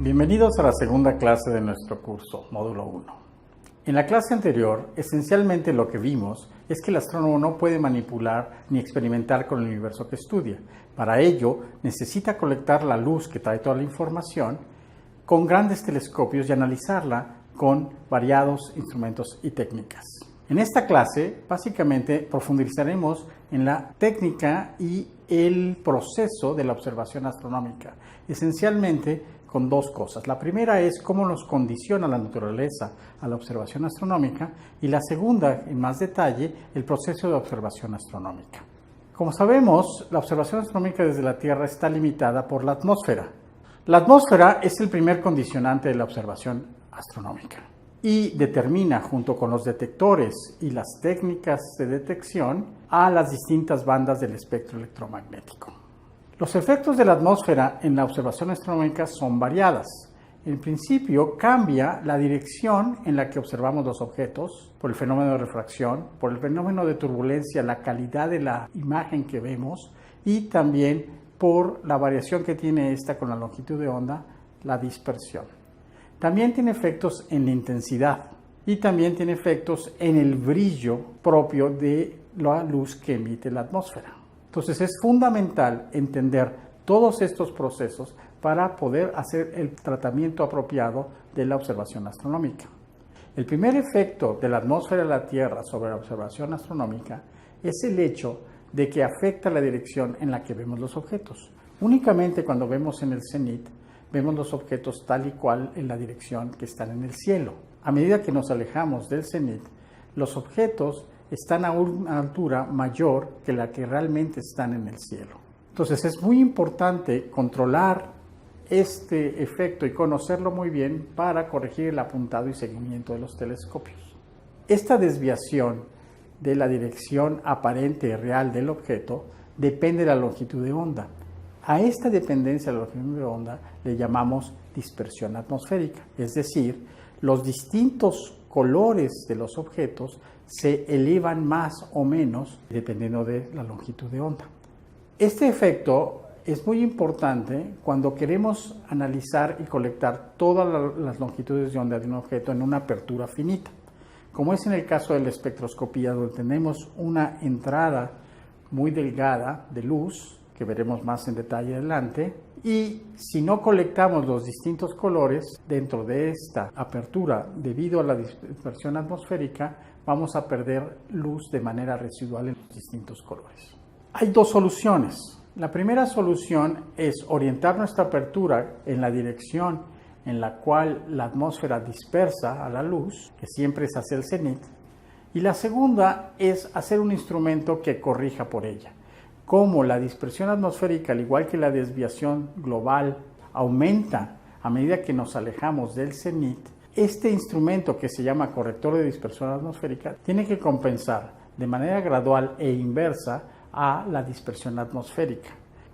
Bienvenidos a la segunda clase de nuestro curso, módulo 1. En la clase anterior, esencialmente lo que vimos es que el astrónomo no puede manipular ni experimentar con el universo que estudia. Para ello, necesita colectar la luz que trae toda la información con grandes telescopios y analizarla con variados instrumentos y técnicas. En esta clase, básicamente, profundizaremos en la técnica y el proceso de la observación astronómica, esencialmente con dos cosas. La primera es cómo nos condiciona la naturaleza a la observación astronómica y la segunda, en más detalle, el proceso de observación astronómica. Como sabemos, la observación astronómica desde la Tierra está limitada por la atmósfera. La atmósfera es el primer condicionante de la observación astronómica y determina, junto con los detectores y las técnicas de detección, a las distintas bandas del espectro electromagnético. Los efectos de la atmósfera en la observación astronómica son variadas. En principio, cambia la dirección en la que observamos los objetos por el fenómeno de refracción, por el fenómeno de turbulencia, la calidad de la imagen que vemos y también por la variación que tiene esta con la longitud de onda, la dispersión. También tiene efectos en la intensidad y también tiene efectos en el brillo propio de la luz que emite la atmósfera. Entonces es fundamental entender todos estos procesos para poder hacer el tratamiento apropiado de la observación astronómica. El primer efecto de la atmósfera de la Tierra sobre la observación astronómica es el hecho de que afecta la dirección en la que vemos los objetos. Únicamente cuando vemos en el cenit, vemos los objetos tal y cual en la dirección que están en el cielo. A medida que nos alejamos del cenit, los objetos están a una altura mayor que la que realmente están en el cielo. Entonces es muy importante controlar este efecto y conocerlo muy bien para corregir el apuntado y seguimiento de los telescopios. Esta desviación de la dirección aparente y real del objeto depende de la longitud de onda. A esta dependencia de la longitud de onda le llamamos dispersión atmosférica, es decir, los distintos colores de los objetos se elevan más o menos dependiendo de la longitud de onda. Este efecto es muy importante cuando queremos analizar y colectar todas las longitudes de onda de un objeto en una apertura finita, como es en el caso de la espectroscopía, donde tenemos una entrada muy delgada de luz, que veremos más en detalle adelante, y si no colectamos los distintos colores dentro de esta apertura debido a la dispersión atmosférica, vamos a perder luz de manera residual en los distintos colores. Hay dos soluciones. La primera solución es orientar nuestra apertura en la dirección en la cual la atmósfera dispersa a la luz, que siempre es hacia el cenit, y la segunda es hacer un instrumento que corrija por ella. Como la dispersión atmosférica, al igual que la desviación global, aumenta a medida que nos alejamos del cenit, este instrumento que se llama corrector de dispersión atmosférica tiene que compensar de manera gradual e inversa a la dispersión atmosférica.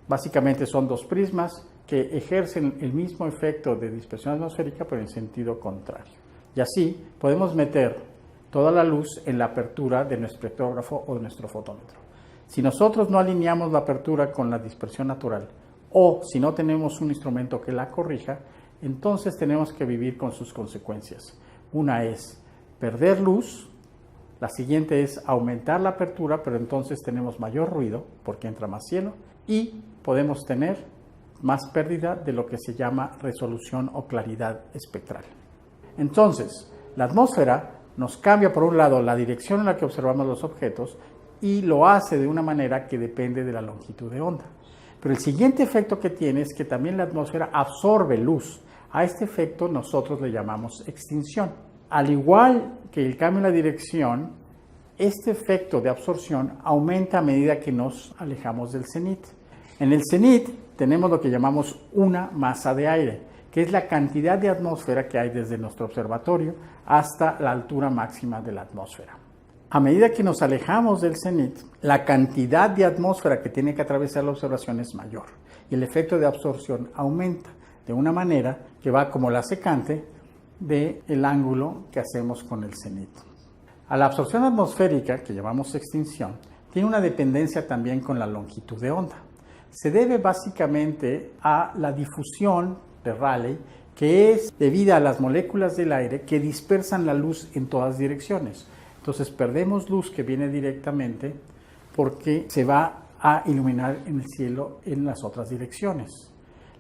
Básicamente son dos prismas que ejercen el mismo efecto de dispersión atmosférica pero en sentido contrario. Y así podemos meter toda la luz en la apertura de nuestro espectrógrafo o de nuestro fotómetro. Si nosotros no alineamos la apertura con la dispersión natural o si no tenemos un instrumento que la corrija, entonces tenemos que vivir con sus consecuencias. Una es perder luz, la siguiente es aumentar la apertura, pero entonces tenemos mayor ruido porque entra más cielo y podemos tener más pérdida de lo que se llama resolución o claridad espectral. Entonces, la atmósfera nos cambia por un lado la dirección en la que observamos los objetos y lo hace de una manera que depende de la longitud de onda. Pero el siguiente efecto que tiene es que también la atmósfera absorbe luz. A este efecto nosotros le llamamos extinción. Al igual que el cambio en la dirección, este efecto de absorción aumenta a medida que nos alejamos del cenit. En el cenit tenemos lo que llamamos una masa de aire, que es la cantidad de atmósfera que hay desde nuestro observatorio hasta la altura máxima de la atmósfera. A medida que nos alejamos del cenit, la cantidad de atmósfera que tiene que atravesar la observación es mayor y el efecto de absorción aumenta de una manera que va como la secante del ángulo que hacemos con el cenit. A la absorción atmosférica, que llamamos extinción, tiene una dependencia también con la longitud de onda. Se debe básicamente a la difusión de Rayleigh que es debida a las moléculas del aire que dispersan la luz en todas direcciones. Entonces perdemos luz que viene directamente porque se va a iluminar en el cielo en las otras direcciones.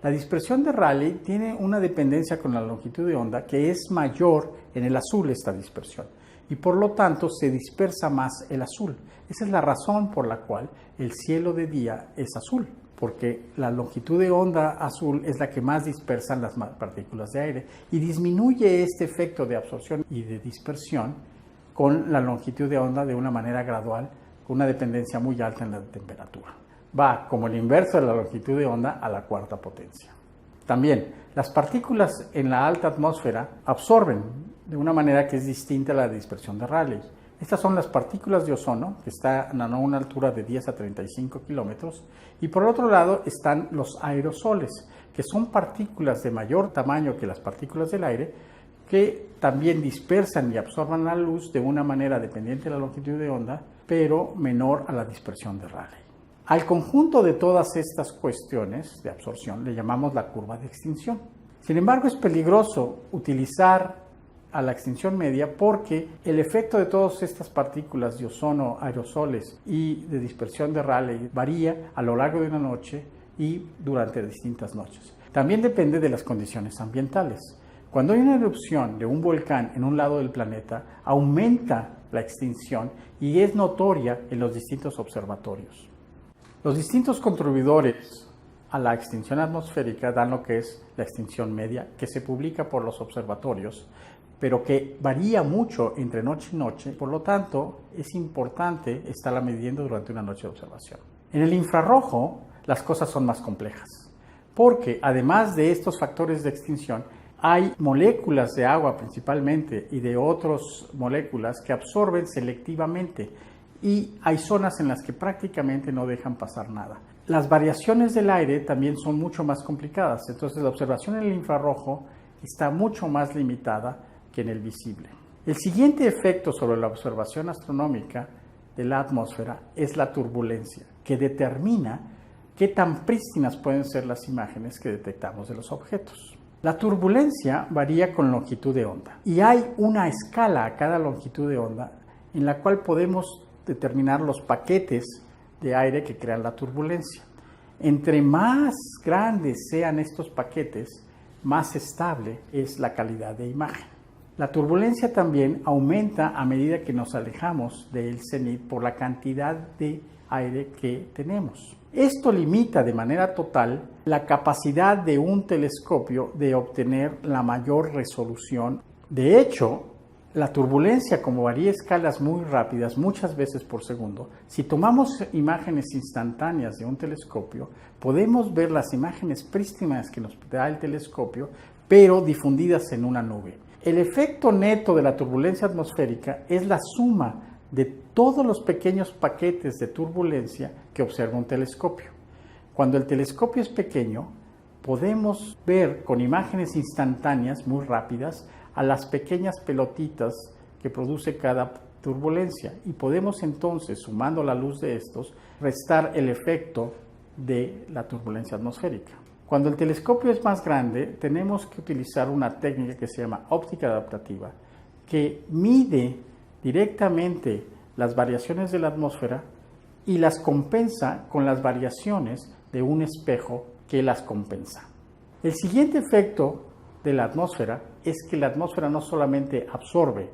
La dispersión de Rayleigh tiene una dependencia con la longitud de onda que es mayor en el azul esta dispersión y por lo tanto se dispersa más el azul. Esa es la razón por la cual el cielo de día es azul, porque la longitud de onda azul es la que más dispersan las partículas de aire y disminuye este efecto de absorción y de dispersión con la longitud de onda de una manera gradual, con una dependencia muy alta en la temperatura. Va como el inverso de la longitud de onda a la cuarta potencia. También, las partículas en la alta atmósfera absorben de una manera que es distinta a la dispersión de Rayleigh. Estas son las partículas de ozono, que están a una altura de 10 a 35 kilómetros, y por otro lado están los aerosoles, que son partículas de mayor tamaño que las partículas del aire, que también dispersan y absorban la luz de una manera dependiente de la longitud de onda, pero menor a la dispersión de Rayleigh. Al conjunto de todas estas cuestiones de absorción le llamamos la curva de extinción. Sin embargo, es peligroso utilizar a la extinción media porque el efecto de todas estas partículas de ozono, aerosoles y de dispersión de Rayleigh varía a lo largo de una noche y durante distintas noches. También depende de las condiciones ambientales. Cuando hay una erupción de un volcán en un lado del planeta, aumenta la extinción y es notoria en los distintos observatorios. Los distintos contribuidores a la extinción atmosférica dan lo que es la extinción media, que se publica por los observatorios, pero que varía mucho entre noche y noche, por lo tanto es importante estarla midiendo durante una noche de observación. En el infrarrojo las cosas son más complejas, porque además de estos factores de extinción, hay moléculas de agua principalmente y de otras moléculas que absorben selectivamente y hay zonas en las que prácticamente no dejan pasar nada. Las variaciones del aire también son mucho más complicadas, entonces la observación en el infrarrojo está mucho más limitada que en el visible. El siguiente efecto sobre la observación astronómica de la atmósfera es la turbulencia, que determina qué tan prístinas pueden ser las imágenes que detectamos de los objetos. La turbulencia varía con longitud de onda y hay una escala a cada longitud de onda en la cual podemos determinar los paquetes de aire que crean la turbulencia. Entre más grandes sean estos paquetes, más estable es la calidad de imagen. La turbulencia también aumenta a medida que nos alejamos del cenit por la cantidad de aire que tenemos. Esto limita de manera total la capacidad de un telescopio de obtener la mayor resolución. De hecho, la turbulencia, como varía a escalas muy rápidas, muchas veces por segundo, si tomamos imágenes instantáneas de un telescopio, podemos ver las imágenes prístinas que nos da el telescopio, pero difundidas en una nube. El efecto neto de la turbulencia atmosférica es la suma de todos los pequeños paquetes de turbulencia que observa un telescopio. Cuando el telescopio es pequeño, podemos ver con imágenes instantáneas muy rápidas a las pequeñas pelotitas que produce cada turbulencia y podemos entonces, sumando la luz de estos, restar el efecto de la turbulencia atmosférica. Cuando el telescopio es más grande, tenemos que utilizar una técnica que se llama óptica adaptativa, que mide directamente las variaciones de la atmósfera y las compensa con las variaciones de un espejo que las compensa. El siguiente efecto de la atmósfera es que la atmósfera no solamente absorbe,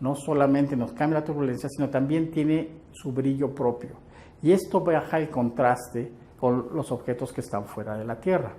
no solamente nos cambia la turbulencia, sino también tiene su brillo propio. Y esto baja el contraste con los objetos que están fuera de la Tierra.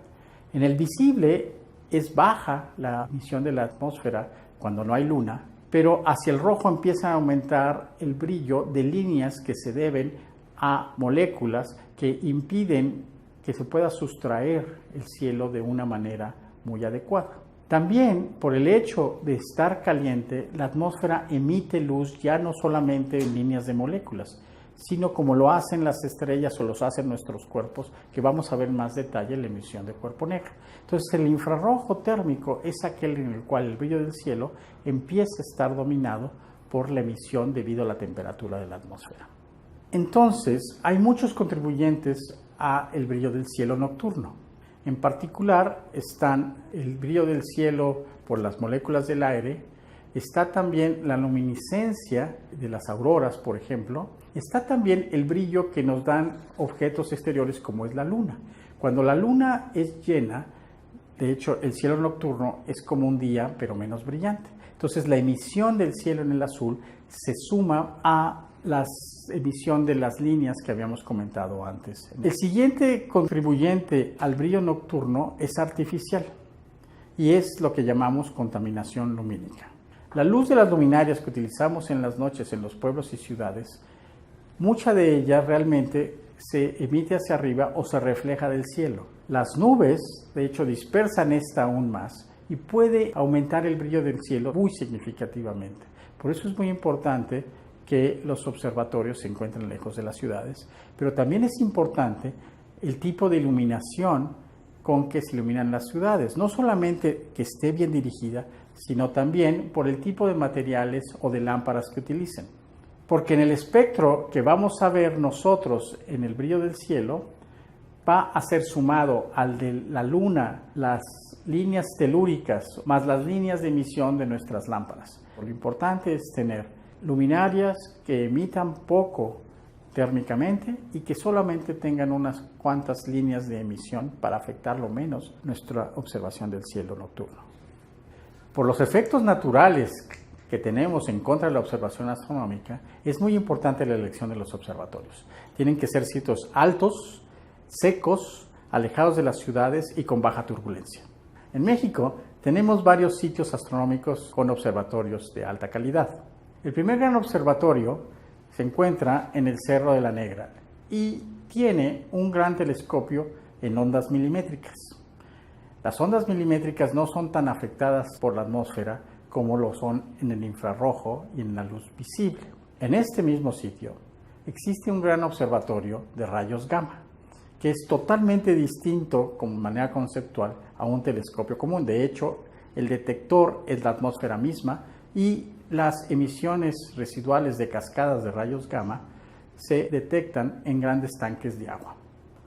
En el visible es baja la emisión de la atmósfera cuando no hay luna, pero hacia el rojo empieza a aumentar el brillo de líneas que se deben a moléculas que impiden que se pueda sustraer el cielo de una manera muy adecuada. También, por el hecho de estar caliente, la atmósfera emite luz ya no solamente en líneas de moléculas, sino como lo hacen las estrellas o los hacen nuestros cuerpos, que vamos a ver en más detalle en la emisión de cuerpo negro. Entonces, el infrarrojo térmico es aquel en el cual el brillo del cielo empieza a estar dominado por la emisión debido a la temperatura de la atmósfera. Entonces, hay muchos contribuyentes al brillo del cielo nocturno. En particular están el brillo del cielo por las moléculas del aire, está también la luminiscencia de las auroras, por ejemplo, está también el brillo que nos dan objetos exteriores como es la luna. Cuando la luna es llena, de hecho el cielo nocturno es como un día pero menos brillante. Entonces la emisión del cielo en el azul se suma a la emisión de las líneas que habíamos comentado antes. El siguiente contribuyente al brillo nocturno es artificial y es lo que llamamos contaminación lumínica. La luz de las luminarias que utilizamos en las noches en los pueblos y ciudades, mucha de ella realmente se emite hacia arriba o se refleja del cielo. Las nubes, de hecho, dispersan esta aún más y puede aumentar el brillo del cielo muy significativamente. Por eso es muy importante que los observatorios se encuentren lejos de las ciudades, pero también es importante el tipo de iluminación con que se iluminan las ciudades, no solamente que esté bien dirigida, sino también por el tipo de materiales o de lámparas que utilicen. Porque en el espectro que vamos a ver nosotros en el brillo del cielo, va a ser sumado al de la luna, las líneas telúricas, más las líneas de emisión de nuestras lámparas. Lo importante es tener luminarias que emitan poco térmicamente y que solamente tengan unas cuantas líneas de emisión para afectar lo menos nuestra observación del cielo nocturno. Por los efectos naturales que tenemos en contra de la observación astronómica, es muy importante la elección de los observatorios. Tienen que ser sitios altos, secos, alejados de las ciudades y con baja turbulencia. En México tenemos varios sitios astronómicos con observatorios de alta calidad. El primer gran observatorio se encuentra en el Cerro de la Negra y tiene un gran telescopio en ondas milimétricas. Las ondas milimétricas no son tan afectadas por la atmósfera como lo son en el infrarrojo y en la luz visible. En este mismo sitio existe un gran observatorio de rayos gamma, que es totalmente distinto como manera conceptual a un telescopio común. De hecho, el detector es la atmósfera misma y las emisiones residuales de cascadas de rayos gamma se detectan en grandes tanques de agua.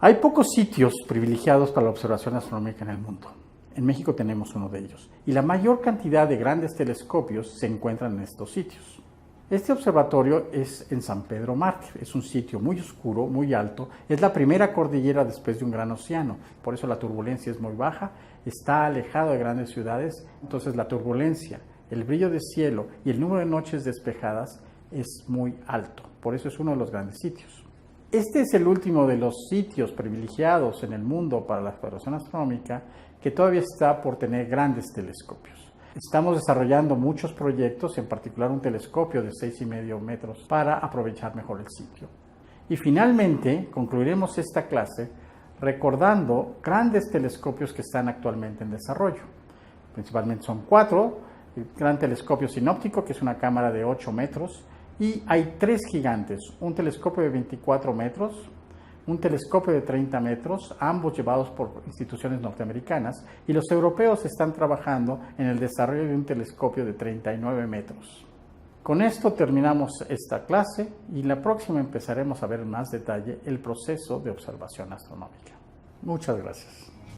Hay pocos sitios privilegiados para la observación astronómica en el mundo. En México tenemos uno de ellos, y la mayor cantidad de grandes telescopios se encuentran en estos sitios. Este observatorio es en San Pedro Mártir, es un sitio muy oscuro, muy alto, es la primera cordillera después de un gran océano, por eso la turbulencia es muy baja, está alejado de grandes ciudades, entonces la turbulencia, el brillo del cielo y el número de noches despejadas es muy alto, por eso es uno de los grandes sitios. Este es el último de los sitios privilegiados en el mundo para la exploración astronómica que todavía está por tener grandes telescopios. Estamos desarrollando muchos proyectos, en particular un telescopio de 6,5 metros para aprovechar mejor el sitio. Y finalmente concluiremos esta clase recordando grandes telescopios que están actualmente en desarrollo. Principalmente son 4, el gran telescopio sinóptico, que es una cámara de 8 metros, y hay 3 gigantes, un telescopio de 24 metros, un telescopio de 30 metros, ambos llevados por instituciones norteamericanas, y los europeos están trabajando en el desarrollo de un telescopio de 39 metros. Con esto terminamos esta clase y en la próxima empezaremos a ver en más detalle el proceso de observación astronómica. Muchas gracias.